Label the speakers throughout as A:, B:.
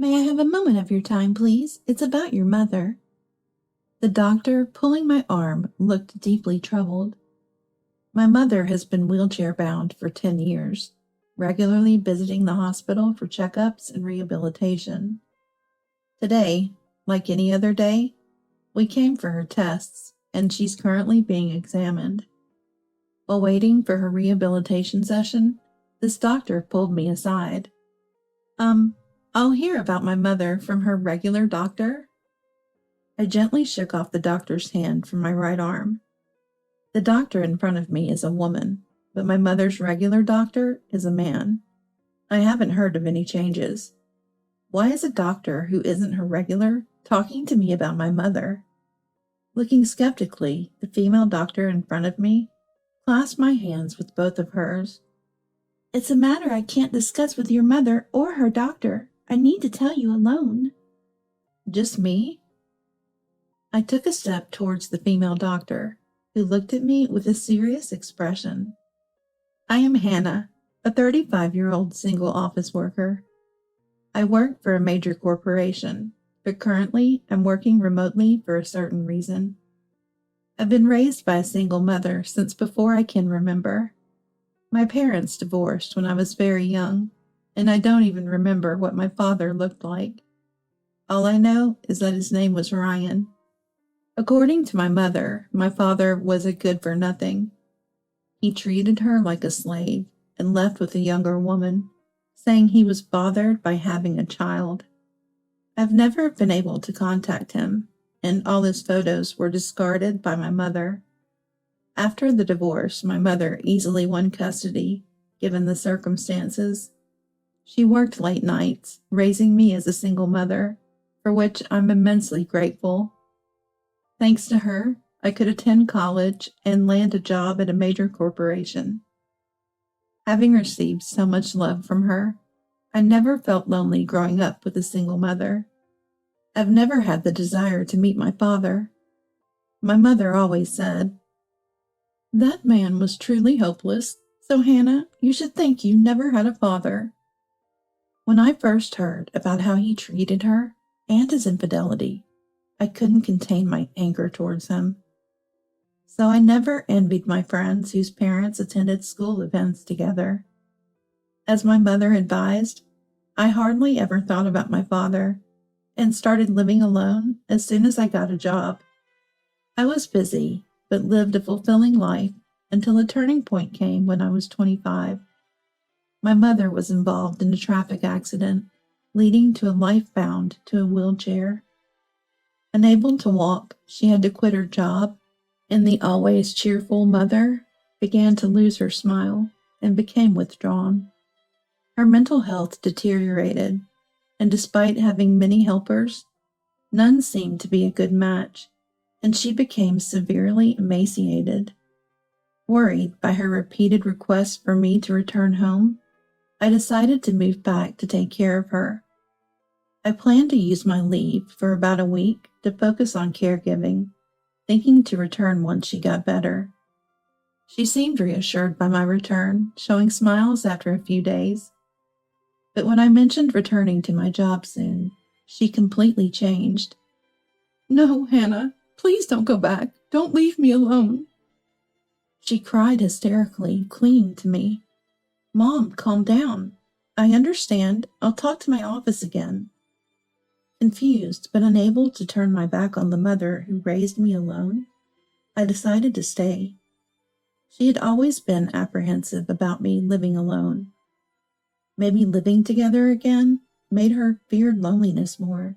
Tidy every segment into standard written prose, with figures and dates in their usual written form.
A: May I have a moment of your time, please? It's about your mother. The doctor, pulling my arm, looked deeply troubled. My mother has been wheelchair-bound for 10 years, regularly visiting the hospital for checkups and rehabilitation. Today, like any other day, we came for her tests, and she's currently being examined. While waiting for her rehabilitation session, this doctor pulled me aside. I'll hear about my mother from her regular doctor. I gently shook off the doctor's hand from my right arm. The doctor in front of me is a woman, but my mother's regular doctor is a man. I haven't heard of any changes. Why is a doctor who isn't her regular talking to me about my mother? Looking skeptically, the female doctor in front of me clasped my hands with both of hers. It's a matter I can't discuss with your mother or her doctor. I need to tell you alone. Just me? I took a step towards the female doctor, who looked at me with a serious expression. I am Hannah, a 35-year-old single office worker. I work for a major corporation, but currently I'm working remotely for a certain reason. I've been raised by a single mother since before I can remember. My parents divorced when I was very young, and I don't even remember what my father looked like. All I know is that his name was Ryan. According to my mother, my father was a good-for-nothing. He treated her like a slave and left with a younger woman, saying he was bothered by having a child. I've never been able to contact him, and all his photos were discarded by my mother. After the divorce, my mother easily won custody, given the circumstances. She worked late nights, raising me as a single mother, for which I'm immensely grateful. Thanks to her, I could attend college and land a job at a major corporation. Having received so much love from her, I never felt lonely growing up with a single mother. I've never had the desire to meet my father. My mother always said, "That man was truly hopeless, so Hannah, you should think you never had a father." When I first heard about how he treated her and his infidelity, I couldn't contain my anger towards him. So I never envied my friends whose parents attended school events together. As my mother advised, I hardly ever thought about my father and started living alone as soon as I got a job. I was busy, but lived a fulfilling life until a turning point came when I was 25. My mother was involved in a traffic accident, leading to a life bound to a wheelchair. Unable to walk, she had to quit her job, and the always cheerful mother began to lose her smile and became withdrawn. Her mental health deteriorated, and despite having many helpers, none seemed to be a good match, and she became severely emaciated. Worried by her repeated requests for me to return home, I decided to move back to take care of her. I planned to use my leave for about a week to focus on caregiving, thinking to return once she got better. She seemed reassured by my return, showing smiles after a few days. But when I mentioned returning to my job soon, she completely changed. "No, Hannah, please don't go back. Don't leave me alone." She cried hysterically, clinging to me. "Mom, calm down. I understand. I'll talk to my office again." Confused but unable to turn my back on the mother who raised me alone, I decided to stay. She had always been apprehensive about me living alone. Maybe living together again made her fear loneliness more.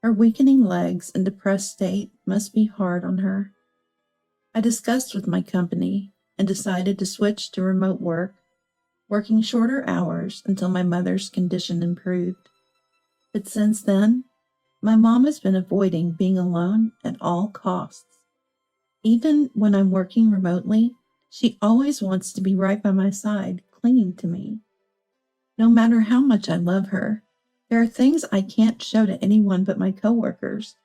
A: Her weakening legs and depressed state must be hard on her. I discussed with my company and decided to switch to remote work, working shorter hours until my mother's condition improved. But since then, my mom has been avoiding being alone at all costs. Even when I'm working remotely, she always wants to be right by my side, clinging to me. No matter how much I love her, there are things I can't show to anyone but my coworkers,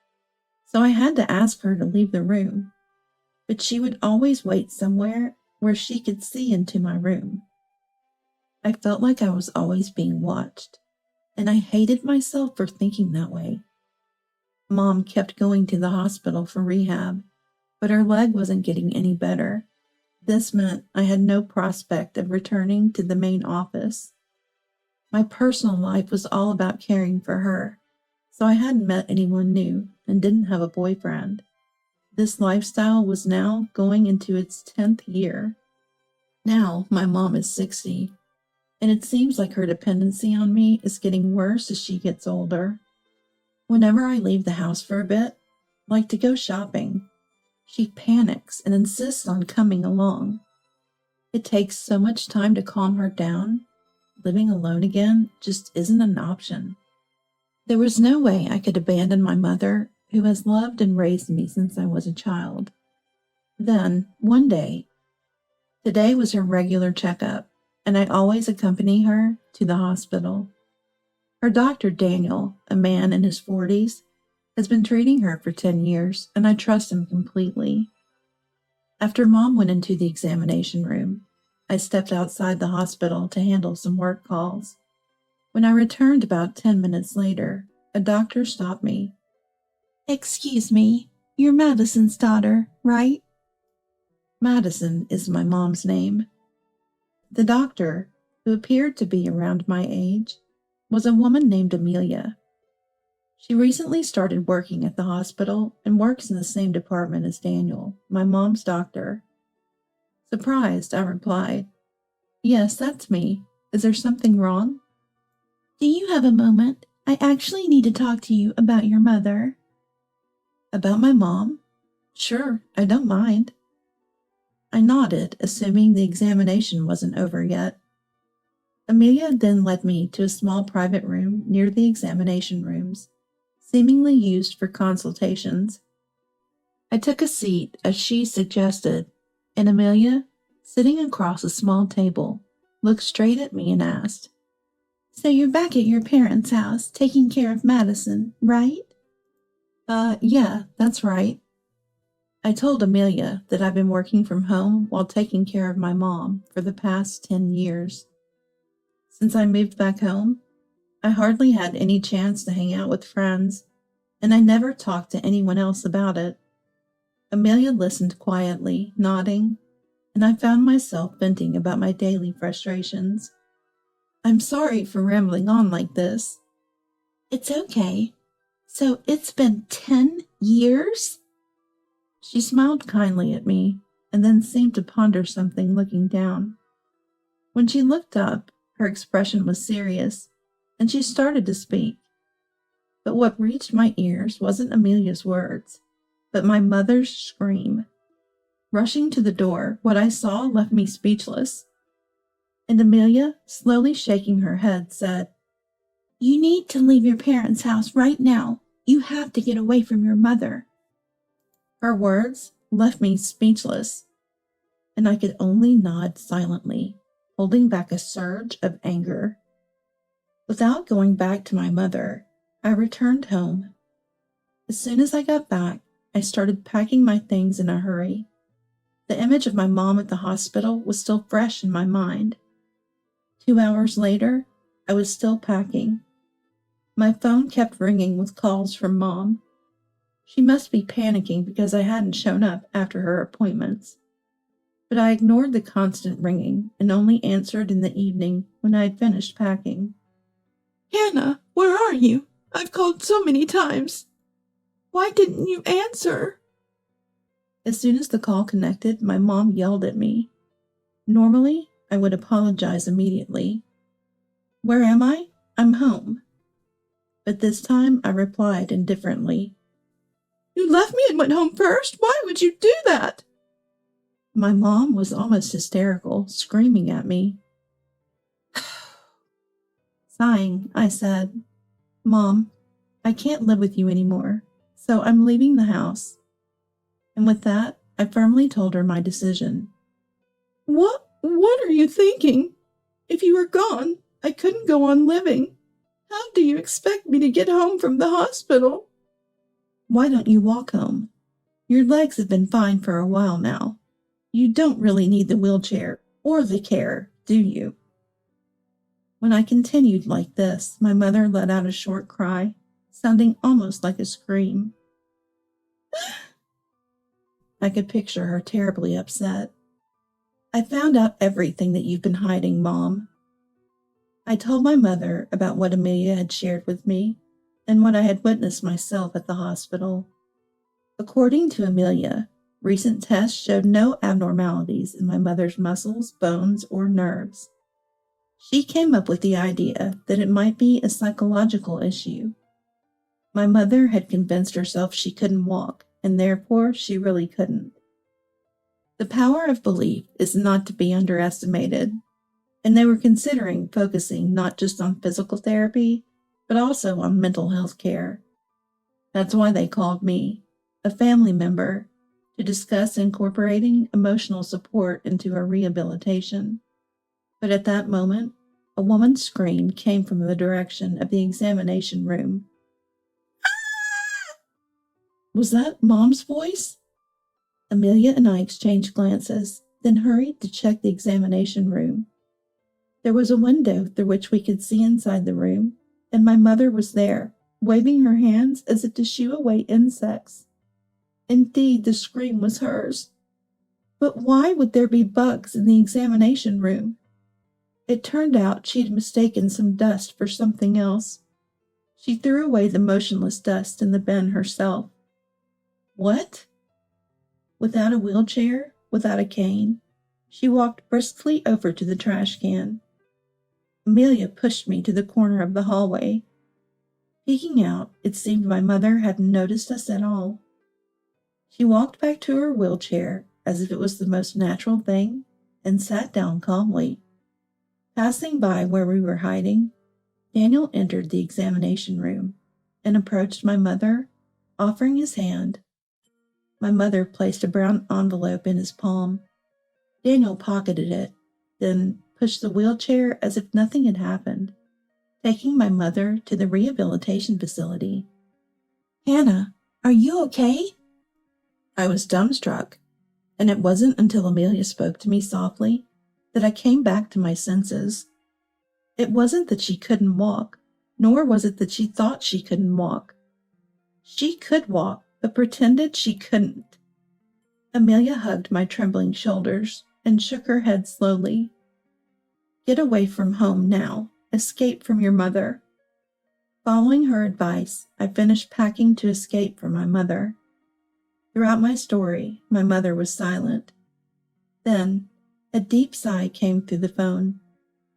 A: so I had to ask her to leave the room. But she would always wait somewhere where she could see into my room. I felt like I was always being watched. and I hated myself for thinking that way. Mom kept going to the hospital for rehab, but her leg wasn't getting any better. This meant I had no prospect of returning to the main office. My personal life was all about caring for her, so I hadn't met anyone new and didn't have a boyfriend. This lifestyle was now going into its 10th year. Now my mom is 60, and it seems like her dependency on me is getting worse as she gets older. Whenever I leave the house for a bit, like to go shopping, she panics and insists on coming along. It takes so much time to calm her down. Living alone again just isn't an option. There was no way I could abandon my mother, who has loved and raised me since I was a child. Then, one day, today was her regular checkup, and I always accompany her to the hospital. Her doctor, Daniel, a man in his 40s, has been treating her for 10 years, and I trust him completely. After Mom went into the examination room, I stepped outside the hospital to handle some work calls. When I returned about 10 minutes later, a doctor stopped me. "Excuse me, you're Madison's daughter, right?" Madison is my mom's name. The doctor, who appeared to be around my age, was a woman named Amelia. She recently started working at the hospital and works in the same department as Daniel, my mom's doctor. Surprised, I replied, "Yes, that's me. Is there something wrong?" "Do you have a moment? I actually need to talk to you about your mother." "About my mom? Sure, I don't mind." I nodded, assuming the examination wasn't over yet. Amelia then led me to a small private room near the examination rooms, seemingly used for consultations. I took a seat as she suggested, and Amelia, sitting across a small table, looked straight at me and asked, "So you're back at your parents' house taking care of Madison, right?" Yeah, that's right." I told Amelia that I've been working from home while taking care of my mom for the past 10 years. Since I moved back home, I hardly had any chance to hang out with friends, and I never talked to anyone else about it. Amelia listened quietly, nodding, and I found myself venting about my daily frustrations. "I'm sorry for rambling on like this." "It's okay. So it's been 10 years?" She smiled kindly at me and then seemed to ponder something, looking down. When she looked up, her expression was serious, and she started to speak. But what reached my ears wasn't Amelia's words, but my mother's scream. Rushing to the door, what I saw left me speechless. And Amelia, slowly shaking her head, said, "You need to leave your parents' house right now. You have to get away from your mother." Her words left me speechless, and I could only nod silently, holding back a surge of anger. Without going back to my mother, I returned home. As soon as I got back, I started packing my things in a hurry. The image of my mom at the hospital was still fresh in my mind. 2 hours later, I was still packing. My phone kept ringing with calls from Mom. She must be panicking because I hadn't shown up after her appointments. But I ignored the constant ringing and only answered in the evening when I had finished packing. "Hannah, where are you? I've called so many times. Why didn't you answer?" As soon as the call connected, my mom yelled at me. Normally, I would apologize immediately. "Where am I? I'm home." But this time I replied indifferently. "You left me and went home first? Why would you do that?" My mom was almost hysterical, screaming at me. Sighing, I said, "Mom, I can't live with you anymore, so I'm leaving the house." And with that, I firmly told her my decision. What are you thinking? If you were gone, I couldn't go on living. How do you expect me to get home from the hospital?" "Why don't you walk home? Your legs have been fine for a while now. You don't really need the wheelchair or the care, do you?" When I continued like this, my mother let out a short cry, sounding almost like a scream. I could picture her terribly upset. I found out everything that you've been hiding, Mom. I told my mother about what Amelia had shared with me and what I had witnessed myself at the hospital. According to Amelia, recent tests showed no abnormalities in my mother's muscles, bones, or nerves. She came up with the idea that it might be a psychological issue. My mother had convinced herself she couldn't walk, and therefore she really couldn't. The power of belief is not to be underestimated, and they were considering focusing not just on physical therapy, but also on mental health care. That's why they called me, a family member, to discuss incorporating emotional support into her rehabilitation. But at that moment, a woman's scream came from the direction of the examination room. Was that Mom's voice? Amelia and I exchanged glances, then hurried to check the examination room. There was a window through which we could see inside the room, and my mother was there, waving her hands as if to shoo away insects. Indeed, the scream was hers. But why would there be bugs in the examination room? It turned out she'd mistaken some dust for something else. She threw away the motionless dust in the bin herself. What? Without a wheelchair, without a cane, she walked briskly over to the trash can. Amelia pushed me to the corner of the hallway. Peeking out, it seemed my mother hadn't noticed us at all. She walked back to her wheelchair as if it was the most natural thing and sat down calmly. Passing by where we were hiding, Daniel entered the examination room and approached my mother, offering his hand. My mother placed a brown envelope in his palm. Daniel pocketed it, then pushed the wheelchair as if nothing had happened, taking my mother to the rehabilitation facility. Hannah, are you okay? I was dumbstruck, and it wasn't until Amelia spoke to me softly that I came back to my senses. It wasn't that she couldn't walk, nor was it that she thought she couldn't walk. She could walk, but pretended she couldn't. Amelia hugged my trembling shoulders and shook her head slowly. Get away from home now. Escape from your mother. Following her advice, I finished packing to escape from my mother. Throughout my story, my mother was silent. Then, a deep sigh came through the phone,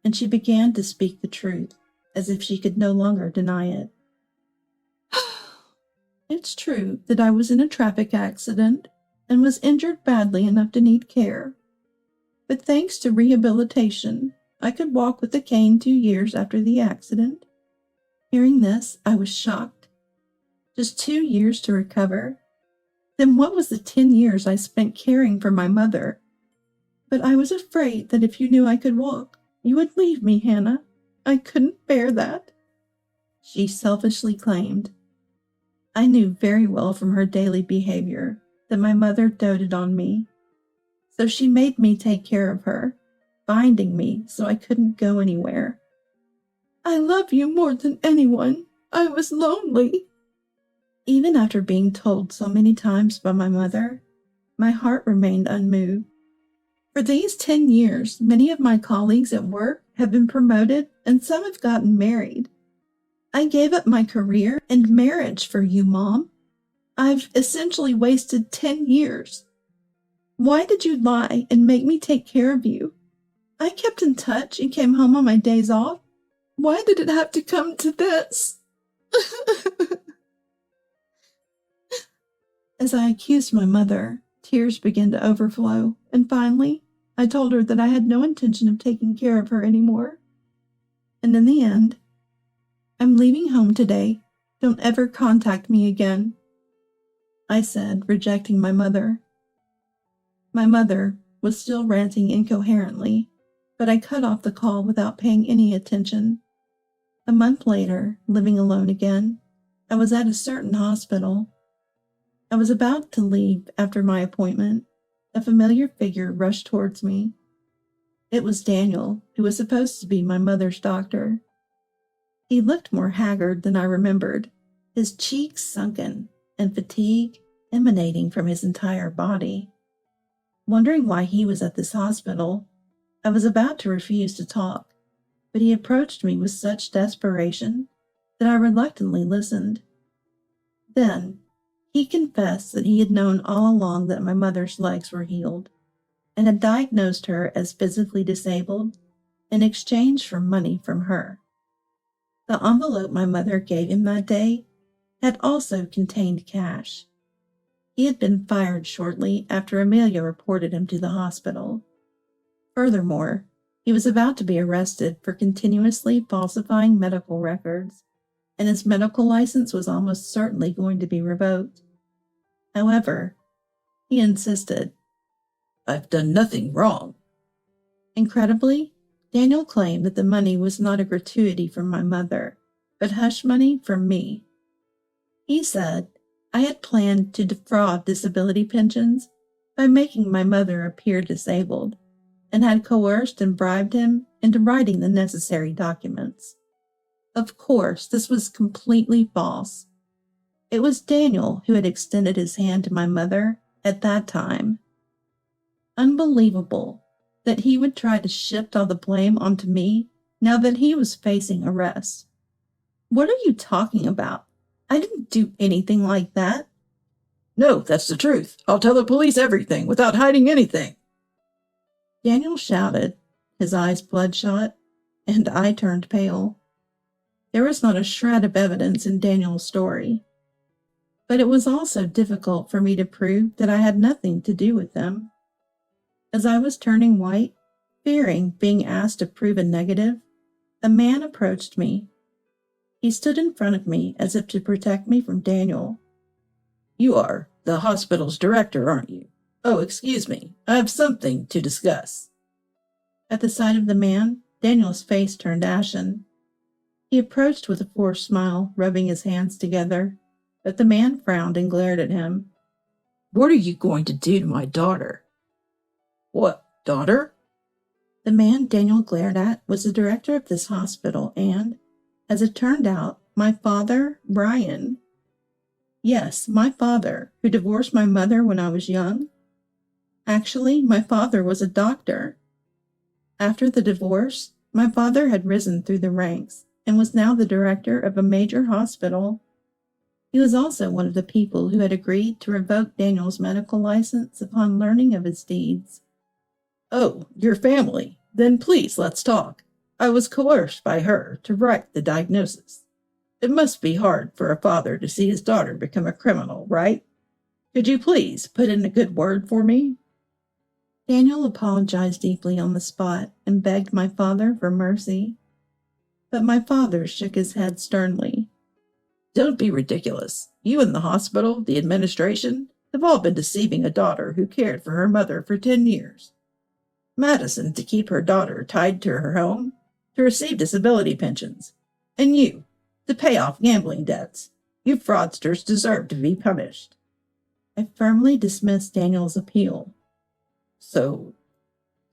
A: and she began to speak the truth, as if she could no longer deny it. It's true that I was in a traffic accident and was injured badly enough to need care. But thanks to rehabilitation, I could walk with a cane 2 years after the accident. Hearing this, I was shocked. Just 2 years to recover? Then what was the 10 years I spent caring for my mother? But I was afraid that if you knew I could walk, you would leave me, Hannah. I couldn't bear that, she selfishly claimed. I knew very well from her daily behavior that my mother doted on me. So she made me take care of her, binding me so I couldn't go anywhere. I love you more than anyone. I was lonely. Even after being told so many times by my mother, my heart remained unmoved. For these 10 years, many of my colleagues at work have been promoted and some have gotten married. I gave up my career and marriage for you, Mom. I've essentially wasted 10 years. Why did you lie and make me take care of you? I kept in touch and came home on my days off. Why did it have to come to this? As I accused my mother, tears began to overflow, and finally, I told her that I had no intention of taking care of her anymore. And in the end, I'm leaving home today. Don't ever contact me again, I said, rejecting my mother. My mother was still ranting incoherently, but I cut off the call without paying any attention. A month later, living alone again, I was at a certain hospital. I was about to leave after my appointment. A familiar figure rushed towards me. It was Daniel, who was supposed to be my mother's doctor. He looked more haggard than I remembered, his cheeks sunken and fatigue emanating from his entire body. Wondering why he was at this hospital, I was about to refuse to talk, but he approached me with such desperation that I reluctantly listened. Then, he confessed that he had known all along that my mother's legs were healed and had diagnosed her as physically disabled in exchange for money from her. The envelope my mother gave him that day had also contained cash. He had been fired shortly after Amelia reported him to the hospital. Furthermore, he was about to be arrested for continuously falsifying medical records, and his medical license was almost certainly going to be revoked. However, he insisted, "I've done nothing wrong." Incredibly, Daniel claimed that the money was not a gratuity from my mother, but hush money from me. He said I had planned to defraud disability pensions by making my mother appear disabled, and had coerced and bribed him into writing the necessary documents. Of course, this was completely false. It was Daniel who had extended his hand to my mother at that time. Unbelievable that he would try to shift all the blame onto me now that he was facing arrest. "What are you talking about? I didn't do anything like that."
B: "No, that's the truth. I'll tell the police everything without hiding anything,"
A: Daniel shouted, his eyes bloodshot, and I turned pale. There was not a shred of evidence in Daniel's story, but it was also difficult for me to prove that I had nothing to do with them. As I was turning white, fearing being asked to prove a negative, a man approached me. He stood in front of me as if to protect me from Daniel.
B: "You are the hospital's director, aren't you? Oh, excuse me. I have something to discuss."
A: At the sight of the man, Daniel's face turned ashen. He approached with a forced smile, rubbing his hands together, but the man frowned and glared at him.
B: "What are you going to do to my daughter?" "What daughter?"
A: The man Daniel glared at was the director of this hospital and, as it turned out, my father, Brian. Yes, my father, who divorced my mother when I was young. Actually, my father was a doctor. After the divorce, my father had risen through the ranks and was now the director of a major hospital. He was also one of the people who had agreed to revoke Daniel's medical license upon learning of his deeds.
B: "Oh, your family. Then please let's talk. I was coerced by her to write the diagnosis. It must be hard for a father to see his daughter become a criminal, right? Could you please put in a good word for me?"
A: Daniel apologized deeply on the spot and begged my father for mercy. But my father shook his head sternly.
B: "Don't be ridiculous. You and the hospital, the administration, have all been deceiving a daughter who cared for her mother for 10 years. Madison to keep her daughter tied to her home, to receive disability pensions, and you to pay off gambling debts. You fraudsters deserve to be punished."
A: I firmly dismissed Daniel's appeal.
B: So,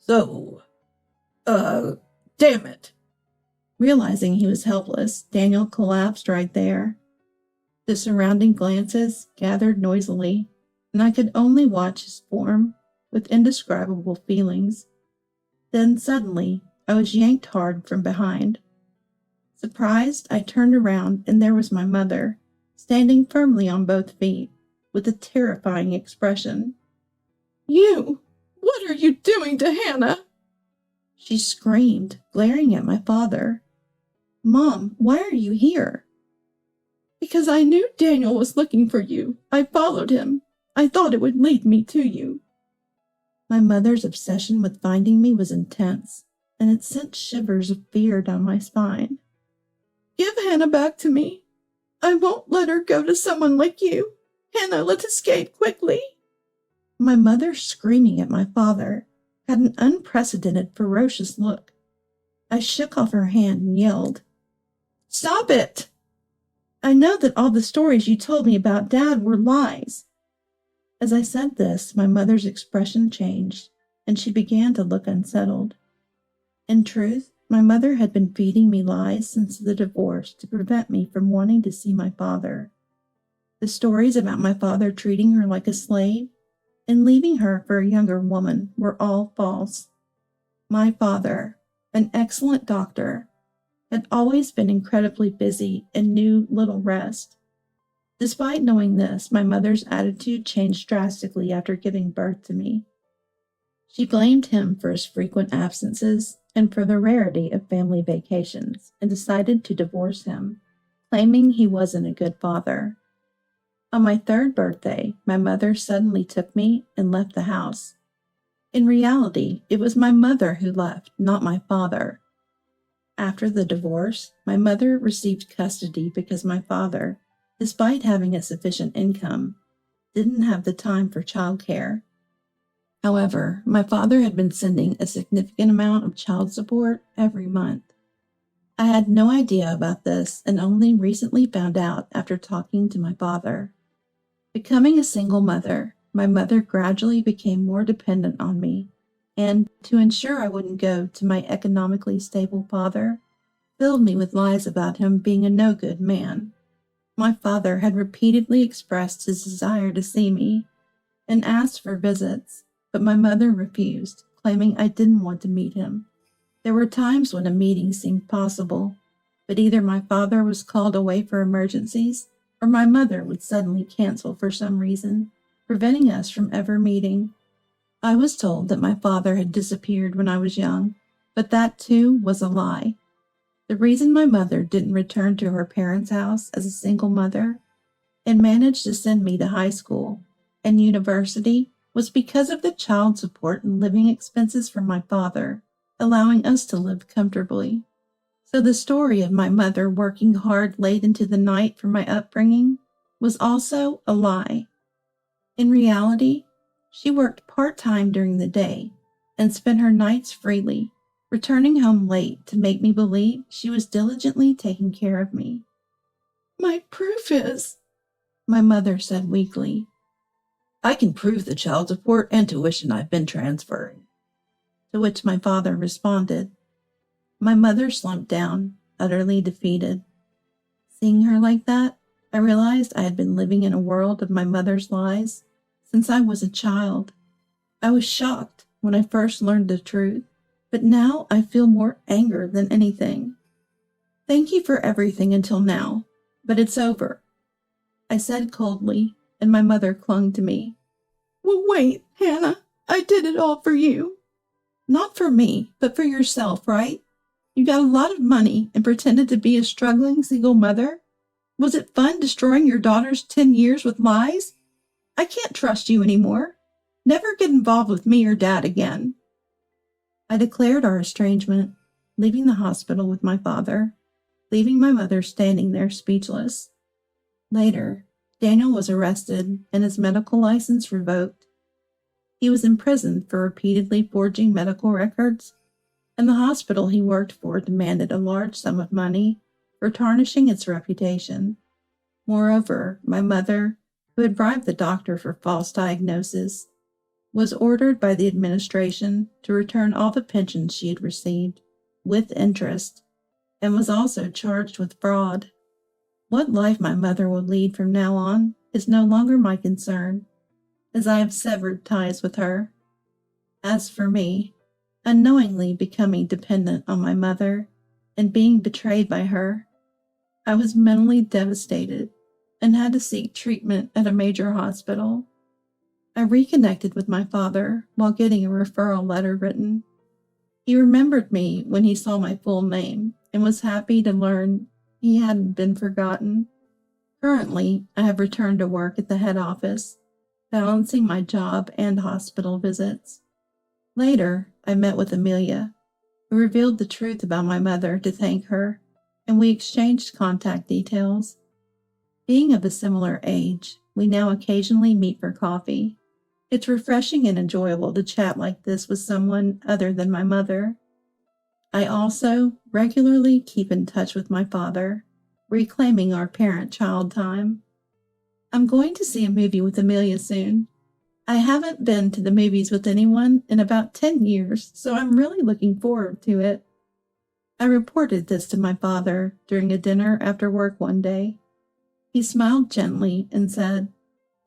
B: damn it.
A: Realizing he was helpless, Daniel collapsed right there. The surrounding glances gathered noisily, and I could only watch his form with indescribable feelings. Then suddenly, I was yanked hard from behind. Surprised, I turned around, and there was my mother, standing firmly on both feet, with a terrifying expression.
B: "You! What are you doing to Hannah?"
A: She screamed, glaring at my father. "Mom, why are you here?"
B: "Because I knew Daniel was looking for you. I followed him. I thought it would lead me to you."
A: My mother's obsession with finding me was intense, and it sent shivers of fear down my spine.
B: "Give Hannah back to me. I won't let her go to someone like you. Hannah, let's escape quickly."
A: My mother, screaming at my father, had an unprecedented, ferocious look. I shook off her hand and yelled, "Stop it! I know that all the stories you told me about Dad were lies." As I said this, my mother's expression changed, and she began to look unsettled. In truth, my mother had been feeding me lies since the divorce to prevent me from wanting to see my father. The stories about my father treating her like a slave and leaving her for a younger woman were all false. My father, an excellent doctor, had always been incredibly busy and knew little rest. Despite knowing this, my mother's attitude changed drastically after giving birth to me. She blamed him for his frequent absences and for the rarity of family vacations and decided to divorce him, claiming he wasn't a good father. On my third birthday, my mother suddenly took me and left the house. In reality, it was my mother who left, not my father. After the divorce, my mother received custody because my father, despite having a sufficient income, didn't have the time for childcare. However, my father had been sending a significant amount of child support every month. I had no idea about this and only recently found out after talking to my father. Becoming a single mother, my mother gradually became more dependent on me, and to ensure I wouldn't go to my economically stable father, filled me with lies about him being a no-good man. My father had repeatedly expressed his desire to see me and asked for visits, but my mother refused, claiming I didn't want to meet him. There were times when a meeting seemed possible, but either my father was called away for emergencies or my mother would suddenly cancel for some reason, preventing us from ever meeting. I was told that my father had disappeared when I was young, but that too was a lie. The reason my mother didn't return to her parents' house as a single mother and managed to send me to high school and university was because of the child support and living expenses from my father, allowing us to live comfortably. So the story of my mother working hard late into the night for my upbringing was also a lie. In reality, she worked part-time during the day and spent her nights freely, returning home late to make me believe she was diligently taking care of me. "My proof is," my mother said weakly.
B: "I can prove the child support and tuition I've been transferring."
A: To which my father responded. My mother slumped down, utterly defeated. Seeing her like that, I realized I had been living in a world of my mother's lies since I was a child. I was shocked when I first learned the truth, but now I feel more anger than anything. "Thank you for everything until now, but it's over," I said coldly, and my mother clung to me. "Well, wait, Hannah, I did it all for you." "Not for me, but for yourself, right? You got a lot of money and pretended to be a struggling single mother. Was it fun destroying your daughter's 10 years with lies? I can't trust you anymore. Never get involved with me or Dad again." I declared our estrangement, leaving the hospital with my father, leaving my mother standing there speechless. Later, Daniel was arrested and his medical license revoked. He was imprisoned for repeatedly forging medical records, and the hospital he worked for demanded a large sum of money for tarnishing its reputation. Moreover, my mother, who had bribed the doctor for false diagnosis, was ordered by the administration to return all the pensions she had received, with interest, and was also charged with fraud. What life my mother will lead from now on is no longer my concern, as I have severed ties with her. As for me, unknowingly becoming dependent on my mother and being betrayed by her, I was mentally devastated and had to seek treatment at a major hospital. I reconnected with my father while getting a referral letter written. He remembered me when he saw my full name and was happy to learn he hadn't been forgotten. Currently, I have returned to work at the head office, balancing my job and hospital visits. Later, I met with Amelia, who revealed the truth about my mother to thank her, and we exchanged contact details. Being of a similar age, we now occasionally meet for coffee. It's refreshing and enjoyable to chat like this with someone other than my mother. I also regularly keep in touch with my father, reclaiming our parent-child time. I'm going to see a movie with Amelia soon. I haven't been to the movies with anyone in about 10 years, so I'm really looking forward to it. I reported this to my father during a dinner after work one day. He smiled gently and said,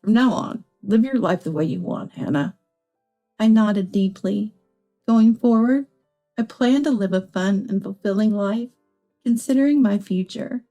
B: "From now on, live your life the way you want, Hannah."
A: I nodded deeply. Going forward, I plan to live a fun and fulfilling life, considering my future.